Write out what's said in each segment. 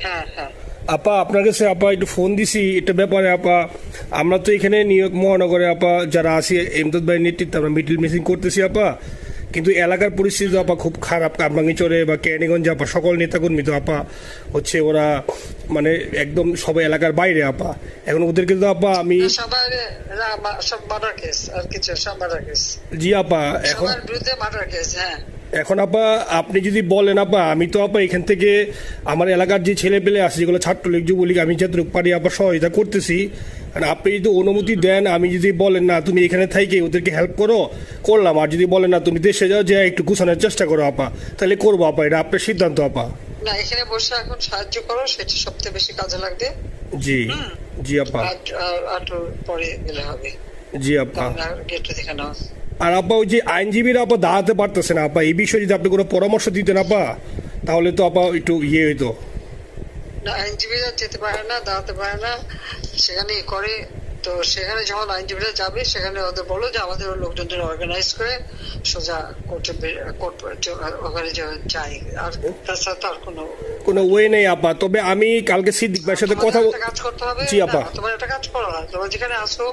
হ্যাঁ হ্যাঁ আপা আপনার কাছে আপা একটু ফোন দিছি এটা ব্যাপারে আপা। আমরা তো এখানে নিউ ইয়র্ক মহানগরে আপা যারা আছি এমদাদ ভাইয়ের নেতৃত্বে আমরা মিডিল মিসিং করতেছি আপা, কিন্তু এলাকার পরিস্থিতি তো আপা খুব খারাপ। কামরাঙ্গীচরে বা ক্যানিগঞ্জে আপা সকল নেতাকর্মী তো আপা হচ্ছে ওরা মানে একদম সবাই এলাকার বাইরে আপা। এখন ওদেরকে তো আপা আমি সবার সব মার্ডার কেস আর কিছু সব মার্ডার কেস জি আপা এখন সবার বিরুদ্ধে মার্ডার কেস। হ্যাঁ এখন আপা আপনি যদি বলেন আপা আমি তো আপা এখান থেকে আমার এলাকার যে ছেলে পেলে আছে যেগুলো ছাত্রলীগ যুবলীগ আমি যতটুকু পারি আপা সহায়তা করতেছি। আর আপনি যদি অনুমতি দেন, আমি যদি বলেন না তুমি এখানে থাইকে ওদেরকে হেল্প করো করলাম, আর যদি বলেন না তুমি দেশে যাও যে একটু গুছানোর চেষ্টা করো আপা, তাহলে করবো আপা, এটা আপনার সিদ্ধান্ত আপা। না, এখানে বসে এখন সাহায্য করো, সেটা সবচেয়ে বেশি কাজে লাগবে। জি জি আপা। আর পরে গেলে হবে। জি আপা। গেটটা দেখে নাও। আর আপা ওই যে আইনজীবীরা আপা দাঁড়াতে পারতেছে না আপা, এই বিষয়ে যদি আপনি কোনো পরামর্শ দিতেন আপা তাহলে তো আপা একটু ইয়ে হইতো। না, আইনজীবীরা যেতে পারে না, দাঁড়াতে পারে না, সেখানে করে। তো সেখানে যখন আইনজীবীরা যাবে সেখানে ওদের বলো যে আমাদের লোকজনদের অর্গানাইজ করে সোজা কোর্টে ওখানে যাই। আর তাছাড়া তো আর কোনো ওয়ে নেই আপা। তবে আমি কালকে সিদ্দিক ভাইয়ের সাথে কথা কাজ করতে হবে। জি আপা। তোমার একটা কাজ করো না, তোমার যেখানে আসো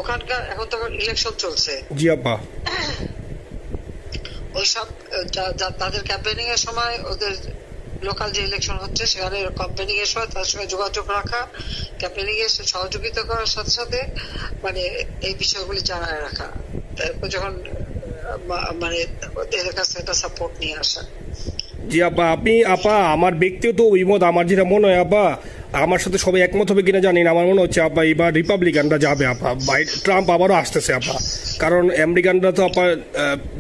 ওখানকার এখন তো ইলেকশন চলছে। জি আপা। ওইসব তাদের ক্যাম্পেনিং এর সময় ওদের লোকাল যে ইলেকশন হচ্ছে সেখানে ক্যাম্পেনিং এর সময় তাদের সঙ্গে যোগাযোগ রাখা, ক্যাম্পেনিং এর সহযোগিতা করার সাথে সাথে মানে এই বিষয়গুলি জানায় রাখা, তারপর যখন মানে ওদের কাছে একটা সাপোর্ট নিয়ে আসা। জি আপা। আপনি আপা আমার ব্যক্তিগত অভিমত আমার যেটা মনে হয় আপা, আমার সাথে সবাই একমত হবে কিনা জানি না, আমার মনে হচ্ছে আপা এবার রিপাবলিকানরা যাবে আপা, ট্রাম্প আবারও আসতেছে আপা। কারণ আমেরিকানরা তো আপা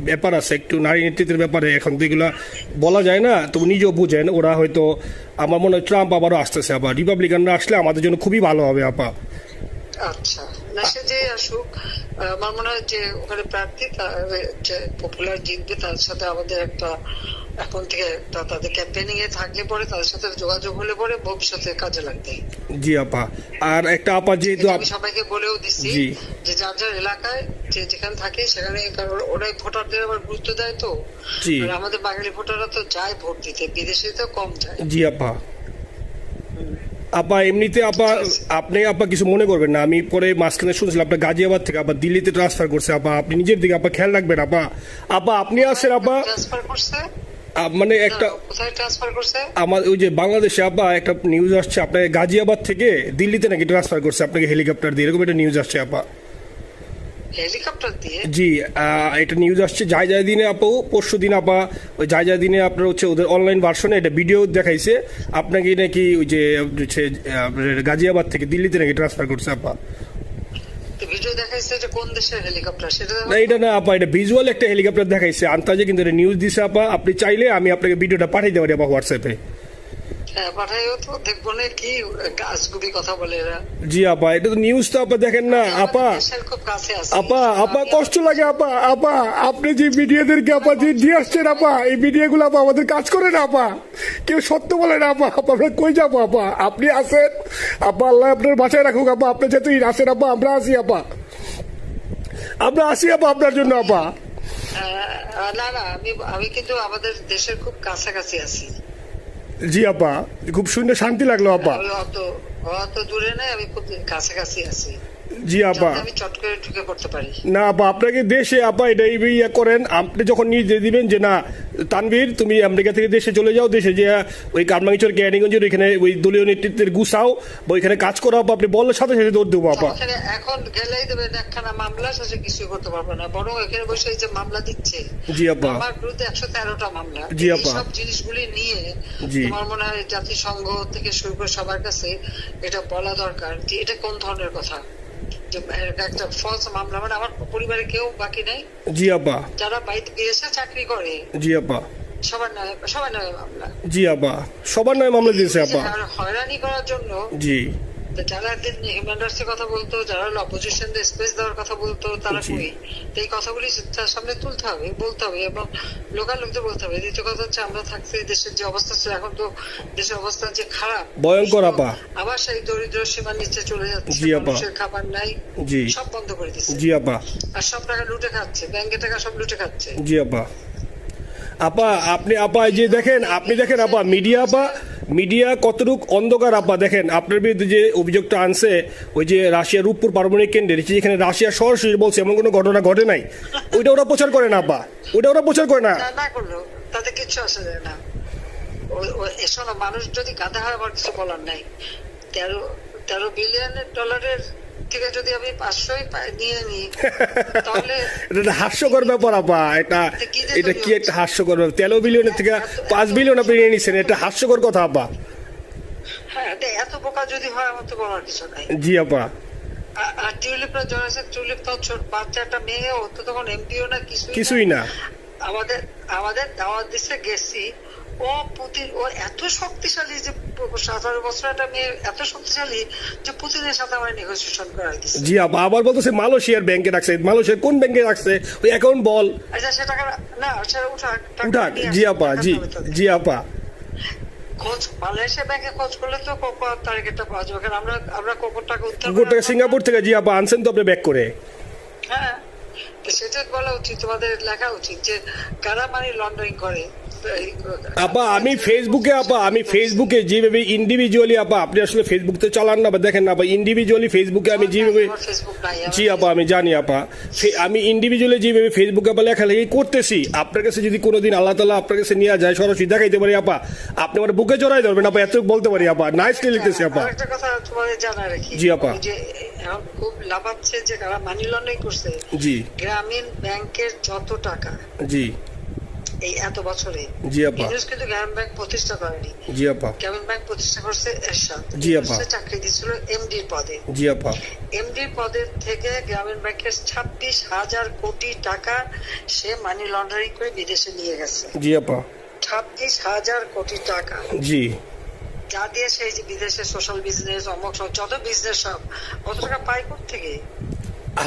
ব্যাপার আছে একটু নারী নেতৃত্বের ব্যাপারে, এখন তো এগুলো বলা যায় না, তো নিজেও বুঝেন ওরা হয়তো, আমার মনে হয় ট্রাম্প আবারও আসতেছে আপা। রিপাবলিকানরা আসলে আমাদের জন্য খুবই ভালো হবে আপা। আচ্ছা, না সে যে আসুক, আমার মনে হয় যে ওখানে প্রার্থী যে পপুলার জিতবে তার সাথে আমাদের একটা এখন থেকে তাদের ক্যাম্পেনিং এ থাকলে পরে তাদের সাথে যোগাযোগ হলে পরে ভবিষ্যতে কাজে লাগবে। জি আপা। আর একটা আপা যেহেতু আমি সবাইকে বলেও দিচ্ছি যে যার যার এলাকায় যে যেখানে থাকে সেখানে, কারণ ওরাই ভোটারদের আবার গুরুত্ব দেয়। তো আমাদের বাঙালি ভোটাররা তো যায় ভোট দিতে, বিদেশে তো কম যায়। জি আপা। আপা এমনিতে আপা আপনি আপা কিছু মনে করবেন না, আমি পরে মাঝখানে শুনছিলাম আপনার গাজিয়াবাদ থেকে আপা দিল্লিতে ট্রান্সফার করছে আপা, আপনি নিজের দিকে আপা খেয়াল রাখবেন আপা। আপা আপনি আসেন আপা। ট্রান্সফার করছে মানে একটা কোথায় ট্রান্সফার করছে? আমার ওই যে বাংলাদেশে আপা একটা নিউজ আসছে আপনাকে গাজিয়াবাদ থেকে দিল্লিতে নাকি ট্রান্সফার করছে আপনাকে হেলিকপ্টার দিয়ে, এরকম একটা নিউজ আসছে আপা। হেলিকপ্টার দিয়ে? জি এটা নিউজ আসছে যায় যায় দিনে আপু, পরশু দিন আপা ওই যায় যায় দিনে আপনার হচ্ছে ওদের অনলাইন ভার্সনে এটা ভিডিও দেখাইছে আপনাকে নাকি ওই যে হচ্ছে গাজিয়াবাদ থেকে দিল্লিতে নাকি ট্রান্সফার করছে আপা। ভিডিও দেখাইছে যে কোন দেশের হেলিকপ্টার সেটা? না এটা না আপা, এটা ভিজুয়াল একটা হেলিকপ্টার দেখাইছে আন্তাজে, কিন্তু এটা নিউজ দিছে আপা। আপনি চাইলে আমি আপনাকে ভিডিওটা পাঠিয়ে দেবো আপা হোয়াটসঅ্যাপে। হ্যাঁ পাঠাইও তো, দেখবো না কি গাছগুবি কথা বলে এরা। জি আপা এটা তো নিউজ তো আপা দেখেন না আপা। খুব কাছে আছে আপা আপা কষ্ট লাগে আপা। আপা আপনি যে মিডিয়াদেরকে আপা যে দিয়ে আসছেন আপা, এই মিডিয়াগুলো আপা আমাদের কাজ করে না আপা, কেউ সত্য বলে না আপা। আমরা কই যাবো আপা, আপনি আসেন আপা, আল্লাহ আপনার বাসায় রাখুক আপা, আপনি যেহেতু আসেন আপা, আমরা আসি আপা, আমরা আসি আপা আপনার জন্য আপা। না না, আমি কিন্তু আমাদের দেশের খুব কাছাকাছি আছি। জি আপা খুব শুনে শান্তি লাগলো আপা। অত দূরে নাই, আমি খুব কাছাকাছি আছি। জি আপা। আমি চট করে ঢুকে পড়তে পারি না আপা আপনাকে দেশে আপা এটা ইয়ে করেন, আপনি যখন নিজে দিবেন যে না তানভীর তুমি আমেরিকা থেকে দেশে চলে যাও, দেশে যে ওই কারমাঙ্গিচর ক্যানিগঞ্জের ওইখানে ওই দলীয় নেতৃত্বের গুছাও বা ওইখানে কাজ করো আপা, আপনি বললে সাথে সাথে দৌড় দেবো আপা। এখন গেলেই দেবেন একখানা মামলা, শেষে কিছুই করতে পারবে না, বরং এখানে বসে যে মামলা দিচ্ছে। জি আপা। আমার বিরুদ্ধে 113টা মামলা। জি আপা। সব জিনিসগুলি নিয়ে তোমার মনে হয় জাতিসংঘ থেকে শুরু করে সবার কাছে এটা বলা দরকার যে এটা কোন ধরনের কথা, একটা ফলস মামলা, মানে আমার পরিবারে কেউ বাকি নাই। জি আপা। যারা বাইরে এসে চাকরি করে জি আপা সবার নামে মামলা। জি আপা সবার নামে মামলা দিয়েছে আপা। হয়রানি করার জন্য জি যারা হিউম্যান রাইটস এর কথা বলতো, যারা অপোজিশন স্পেস দেওয়ার কথা বলতো, তারা কই? এই কথাগুলি তার সামনে তুলতে হবে, বলতে হবে এবং লোকাল লোকদের বলতে হবে। দ্বিতীয় কথা হচ্ছে আমরা থাকছি দেশের যে অবস্থা ছিল, এখন তো দেশের অবস্থা যে খারাপ ভয়ঙ্কর আপা, আবার সেই দরিদ্র সীমার নিচে চলে যাচ্ছে, মানুষের খাবার নাই, সব বন্ধ করে দিচ্ছে। জি আপা। আর সব টাকা লুটে খাচ্ছে, ব্যাংকের টাকা সব লুটে খাচ্ছে। জি আপা। আপা আপনি আপা এই যে দেখেন, আপনি দেখেন আপা, মিডিয়া কতটুক অন্ধকার আপা। দেখেন আপনার বিরুদ্ধে যে অভিযোগটা আনছে ওই যে রাশিয়ার রূপপুর পারমাণবিক কেন্দ্রের, যেখানে রাশিয়া সরাসরি বলছে এমন কোনো ঘটনা ঘটে নাই, ওইটা ওরা প্রচার করে না আপা, ওইটা ওরা প্রচার করে না। না করলো তাতে কিচ্ছু আসে যায় না। শোনো, মানুষ যদি গাধা হয় আমার কিছু বলার নাই। 13 বিলিয়ন ডলারের থেকে যদি আমি 500 নিয়ে নিই তাহলে এটা হাস্যকর ব্যাপার আপা। এটা কি একটা হাস্যকর ব্যাপার? 13 বিলিয়নের থেকে 5 বিলিয়ন আপনি নিয়ে নিচ্ছেন, এটা হাস্যকর কথা আপা। হ্যাঁ, এত বোকা যদি হয় আমার তো বলার কিছু নাই। জি আপা। আর টিউলিপরা জড়াইছে, টিউলিপ তো ছোট বাচ্চা একটা মেয়ে, ও তো তখন এমপিও না, কিছুই না। আমাদের দাওয়াত দিচ্ছে, গেছি। ও এত শক্তিশালী যে 17 বছর একটা মেয়ে এত শক্তিশালী যে পুতিনের সাথে আমার নেগোসিয়েশন করাই দিচ্ছে। জি আপা, আবার বলতেছে মালয়েশিয়ার ব্যাংকে রাখছে। মালয়েশিয়ার কোন ব্যাংকে রাখছে ওই অ্যাকাউন্ট বল। আচ্ছা, সে টাকা না, সেটা উঠাক। জি আপা, জি আপা। খোঁজ মালয়েশিয়া ব্যাংকে খোঁজ করলে তো কোকোর টার্গেটটা পাওয়া যাবে, কারণ আমরা কোকোর টাকা উদ্ধার গোটা সিঙ্গাপুর থেকে। জি আপা, আনছেন তো আপনি ব্যাক করে। হ্যাঁ, সেটা বলা উচিত, তোমাদের লেখা উচিত যে কারা মানি লন্ডারিং করে। আপা আমি ফেসবুকে যেভাবে ইন্ডিভিজুয়ালি আপা, আপনি আসলে ফেসবুক তো চালান না বা দেখেন না আপা, ইন্ডিভিজুয়ালি ফেসবুকে আমি যেভাবে, জি আপা আমি জানি আপা, আমি ইন্ডিভিজুয়ালি যেভাবে ফেসবুকে আপা লেখালেখি করতেছি, আপনার কাছে যদি কোনোদিন আল্লাহ তাআলা আপনার কাছে নিয়ে যায়, সরাসরি দেখাইতে পারি আপা, আপনি আমার বুকে জড়াই ধরবেন আপা, এত বলতে পারি আপা। নাইসলি লিখতেছি আপা। একটা কথা তোমাদের জানা রাখি, জি আপা। যে এখন খুব লাভাচ্ছে যে কারা মানি লন্ডারিং করছে। জি। গ্রামীণ ব্যাংকের যত টাকা, জি এই এত বছরে, জি আপা, কিন্তু গ্রামীণ ব্যাংক প্রতিষ্ঠা করেনি। জি আপা। গ্রামীণ ব্যাংক প্রতিষ্ঠা করছে এরশাদ। জি আপা। চাকরি দিচ্ছিল এমডির পদে। জি আপা। এমডির পদের থেকে গ্রামীণ ব্যাংকের 26,000 কোটি টাকা সে মানি লন্ডারিং করে বিদেশে নিয়ে গেছে। জি আপা। 26,000 কোটি টাকা। জি। যা দিয়ে সেই যে বিদেশে সোশ্যাল বিজনেস, অমক যত বিজনেস সব, কত টাকা পায় থেকে।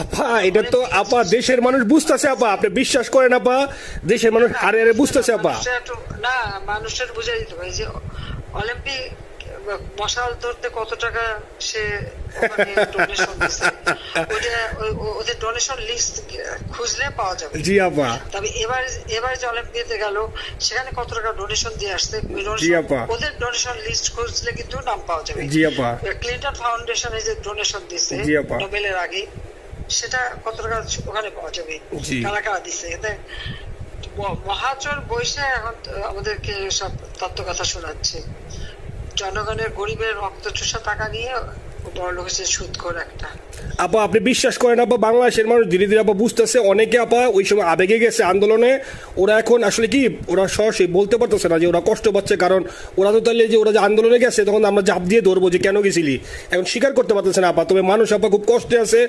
আপা এটা তো আপা দেশের মানুষ বুঝতেছে আপা, আপনি বিশ্বাস করেন আপা, দেশের মানুষ হারে হারে বুঝতেছে আপা। না, মানুষের বুঝাই দিতে হবে যে অলিম্পিক মশাল ধরতে কত টাকা সে ডোনেশন দিচ্ছে, ওদের ডোনেশন লিস্ট খুঁজলে পাওয়া যাবে। জি আপা। তবে এবার যে অলিম্পিয়াতে গেল সেখানে কত টাকা ডোনেশন দিয়ে আসছে, জি আপা। ওদের ডোনেশন লিস্ট খুঁজলে কিন্তু নাম পাওয়া যাবে। জি আপা। ক্লিন্টন ফাউন্ডেশনে যে ডোনেশন দিচ্ছে নোবেলের আগে, সেটা কত টাকা ওখানে পাওয়া যাবে, কারা কারা দিচ্ছে। মহাচর বৈশে এখন আমাদেরকে সব তত্ত্ব কথা শোনাচ্ছে, জনগণের গরিবের রক্ত চুষা টাকা নিয়ে বড় লোক হচ্ছে সুদখোর একটা। আপা আপনি বিশ্বাস করেন আপা, বাংলাদেশের মানুষ ধীরে ধীরে আপা বুঝতেছে। অনেকে আপা ওই সময় আবেগে গেছে আন্দোলনে, ওরা এখন আসলে কি ওরা সরাসরি বলতে পারতেছে না যে ওরা কষ্ট পাচ্ছে, কারণ ওরা তো তাহলে যে ওরা যে আন্দোলনে গেছে তখন আমরা জাপ দিয়ে ধরবো যে কেন গেছিলি, এখন স্বীকার করতে পারতেছে না আপা। তবে মানুষ আপা খুব কষ্টে আছে,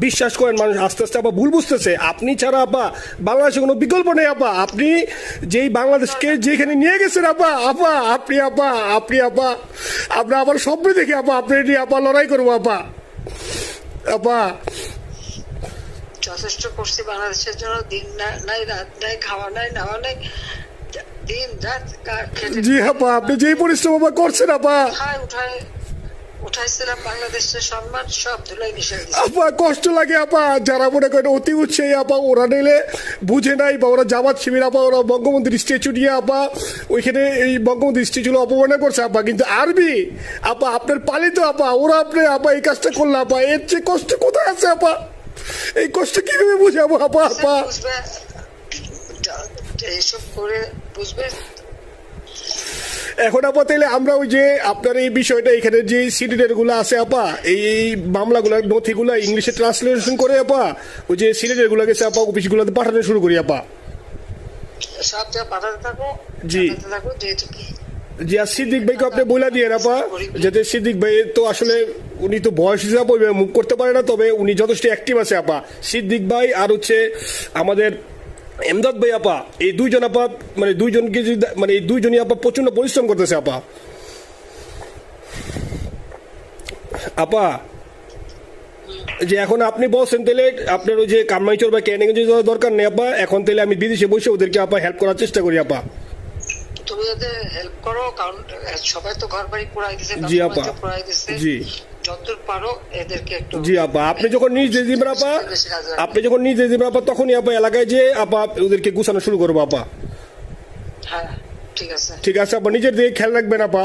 বিশ্বাস করেন মানুষ আস্তে আস্তে আপা ভুল বুঝতেছে। আপনি ছাড়া আপা বাংলাদেশে কোনো বিকল্প নেই আপা। আপনি যেই বাংলাদেশকে যেখানে নিয়ে গেছেন আপা, আপনি আপনার আমার স্বপ্ন দেখি আপা, আপনি নিয়ে আপা লড়াই করবো আপা। আপা যথেষ্ট করছি বাংলাদেশের জন্য, দিন নাই রাত নাই, খাওয়া নাই নাওয়া নাই, দিন রাত খেটে। জি আপা, আপনি যেই পরিশ্রম আপা করছেন আপা, উঠাইছিলাম বাংলাদেশের সম্মান সব ধুলাই মিশাই দিয়েছে আপা। কষ্ট লাগে আপা, যারা মনে করেন অতি উৎসাহী আপা, ওরা নিলে বুঝে নাই বা ওরা জামাত শিবির আপা, ওরা বঙ্গবন্ধুর স্ট্যাচু নিয়ে আপা ওইখানে এই বঙ্গবন্ধুর স্ট্যাচু অপমাননা করছে আপা। কিন্তু আরবি আপা আপনার পালিত আপা, ওরা আপনি আপা এই কাজটা করলে আপা, এর চেয়ে কষ্ট কোথায় আছে আপা? এই কষ্ট কিভাবে বুঝাবো আপা? বুঝবে এইসব করে বুঝবে। এখন আপা তাইলে আমরা ওই যে আপনার এই বিষয়টা এখানে যে সিডিডের গুলো আছে আপা, এই মামলাগুলো নথিগুলো ইংলিশে ট্রান্সলেশন করে আপা ওই যে সিডিডের গুলো গেছে আপা অফিসগুলোতে পাঠানো শুরু করি আপা। সব জায়গায় পাঠাতে থাকো। জি যেহেতু কি জি, আর সিদ্দিক ভাইকে আপনি বলে দিয়ে আপা, যাতে সিদ্দিক ভাই তো আসলে উনি তো বয়স হিসাবে মুখ করতে পারে না, তবে উনি যথেষ্ট অ্যাক্টিভ আছে আপা। সিদ্দিক ভাই আর হচ্ছে আমাদের এমদাদ ভাই আপা, এই দুইজন আপা মানে দুইজনকে মানে এই দুইজনই আপা প্রচন্ড পরিশ্রম করতেছে আপা। আপা যে এখন আপনি বলছেন তাহলে আপনার ওই যে কামাইচর বা ক্যানিগঞ্জে যাওয়ার দরকার নেই আপা, এখন তাহলে আমি বিদেশে বসে ওদেরকে আপা হেল্প করার চেষ্টা করি আপা। তুমি ওদের হেল্প করো, কারণ সবাই তো ঘর বাড়ি পুরাই দিছে। জি আপা। জি যতদূর পারো এদেরকে একটু। জি আপা, আপনি যখন নিজে দিবেন আপা, তখনই আপা এলাকায় যে আপা ওদেরকে গুছানো শুরু করবো আপা। হ্যাঁ ঠিক আছে। ঠিক আছে আপা, নিজের দিকে খেয়াল রাখবেন আপা।